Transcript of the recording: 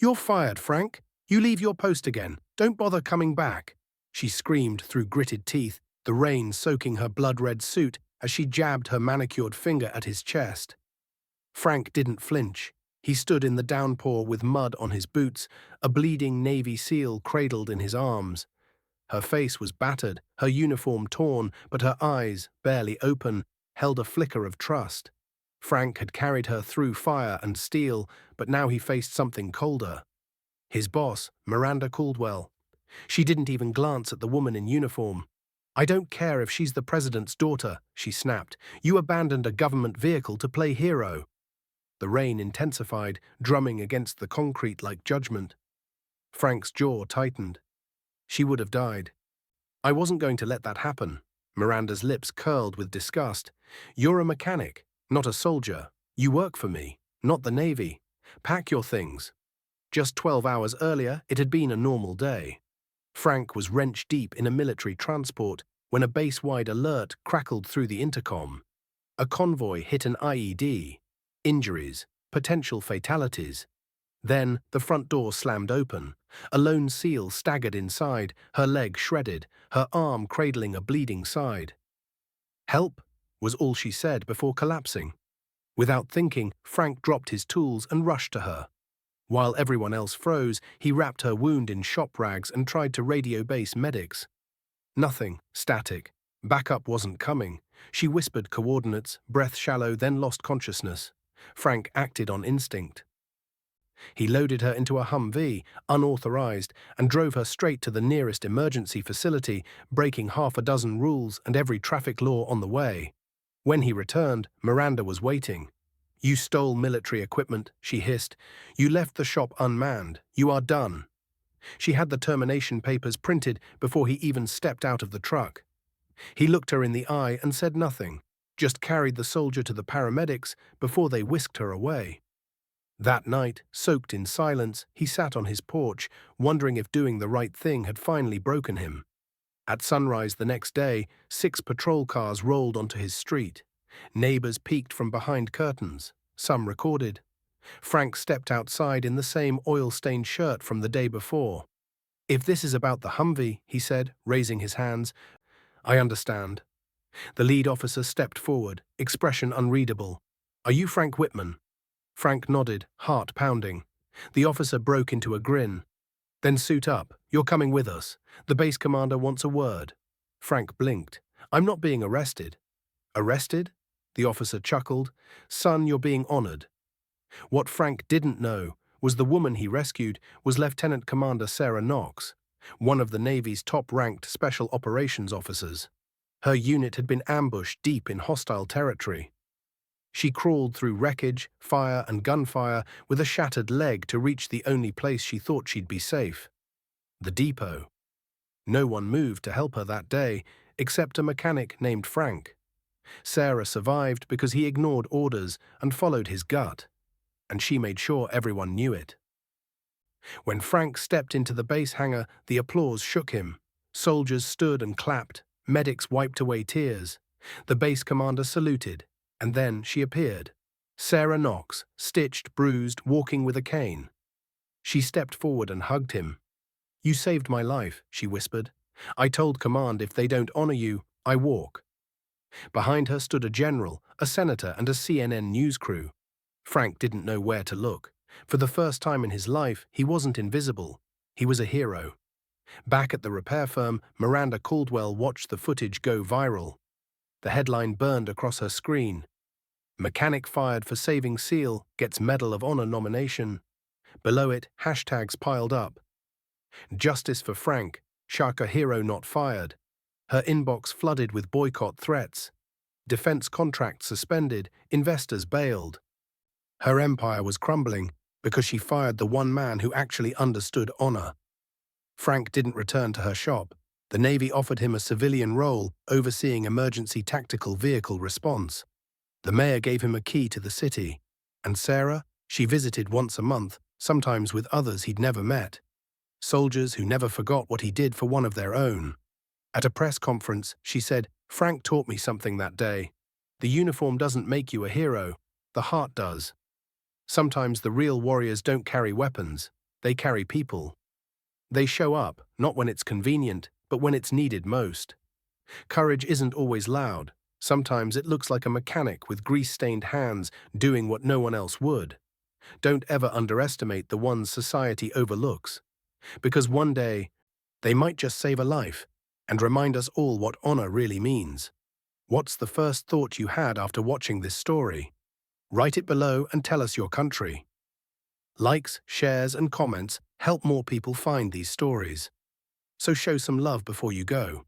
"You're fired, Frank. You leave your post again. Don't bother coming back," she screamed through gritted teeth, the rain soaking her blood-red suit as she jabbed her manicured finger at his chest. Frank didn't flinch. He stood in the downpour with mud on his boots, a bleeding Navy SEAL cradled in his arms. Her face was battered, her uniform torn, but her eyes, barely open, held a flicker of trust. Frank had carried her through fire and steel, but now he faced something colder. His boss, Miranda Caldwell. She didn't even glance at the woman in uniform. "I don't care if she's the president's daughter," she snapped. "You abandoned a government vehicle to play hero." The rain intensified, drumming against the concrete like judgment. Frank's jaw tightened. She would have died. "I wasn't going to let that happen." Miranda's lips curled with disgust. "You're a mechanic, not a soldier. You work for me, not the Navy. Pack your things." Just 12 hours earlier, it had been a normal day. Frank was wrenched deep in a military transport when a base-wide alert crackled through the intercom. A convoy hit an IED. Injuries, potential fatalities. Then the front door slammed open. A lone SEAL staggered inside, her leg shredded, her arm cradling a bleeding side. "Help," was all she said before collapsing. Without thinking, Frank dropped his tools and rushed to her. While everyone else froze, he wrapped her wound in shop rags and tried to radio base medics. Nothing, static. Backup wasn't coming. She whispered coordinates, breath shallow, then lost consciousness. Frank acted on instinct. He loaded her into a Humvee, unauthorized, and drove her straight to the nearest emergency facility, breaking half a dozen rules and every traffic law on the way. When he returned, Miranda was waiting. "You stole military equipment," she hissed. "You left the shop unmanned. You are done." She had the termination papers printed before he even stepped out of the truck. He looked her in the eye and said nothing, just carried the soldier to the paramedics before they whisked her away. That night, soaked in silence, he sat on his porch, wondering if doing the right thing had finally broken him. At sunrise the next day, 6 patrol cars rolled onto his street. Neighbors peeked from behind curtains. Some recorded. Frank stepped outside in the same oil-stained shirt from the day before. "If this is about the Humvee," he said, raising his hands, "I understand." The lead officer stepped forward, expression unreadable. "Are you Frank Whitman?" Frank nodded, heart pounding. The officer broke into a grin. "Then suit up. You're coming with us. The base commander wants a word." Frank blinked. "I'm not being arrested." "Arrested?" The officer chuckled. "Son, you're being honored." What Frank didn't know was the woman he rescued was Lieutenant Commander Sarah Knox, one of the Navy's top-ranked special operations officers. Her unit had been ambushed deep in hostile territory. She crawled through wreckage, fire, and gunfire with a shattered leg to reach the only place she thought she'd be safe: the depot. No one moved to help her that day, except a mechanic named Frank. Sarah survived because he ignored orders and followed his gut, and she made sure everyone knew it. When Frank stepped into the base hangar, the applause shook him. Soldiers stood and clapped, medics wiped away tears. The base commander saluted, and then she appeared. Sarah Knox, stitched, bruised, walking with a cane. She stepped forward and hugged him. "You saved my life," she whispered. "I told command if they don't honor you, I walk." Behind her stood a general, a senator, and a CNN news crew. Frank didn't know where to look. For the first time in his life, he wasn't invisible. He was a hero. Back at the repair firm, Miranda Caldwell watched the footage go viral. The headline burned across her screen. "Mechanic fired for saving SEAL gets Medal of Honor nomination." Below it, hashtags piled up. "Justice for Frank, Shaka hero not fired." Her inbox flooded with boycott threats. Defense contracts suspended, investors bailed. Her empire was crumbling because she fired the one man who actually understood honor. Frank didn't return to her shop. The Navy offered him a civilian role overseeing emergency tactical vehicle response. The mayor gave him a key to the city. And Sarah, she visited once a month, sometimes with others he'd never met. Soldiers who never forgot what he did for one of their own. At a press conference, she said, "Frank taught me something that day. The uniform doesn't make you a hero. The heart does. Sometimes the real warriors don't carry weapons. They carry people. They show up, not when it's convenient, but when it's needed most. Courage isn't always loud. Sometimes it looks like a mechanic with grease-stained hands doing what no one else would. Don't ever underestimate the ones society overlooks, because one day, they might just save a life and remind us all what honor really means. What's the first thought you had after watching this story? Write it below and tell us your country. Likes, shares, and comments help more people find these stories. So show some love before you go.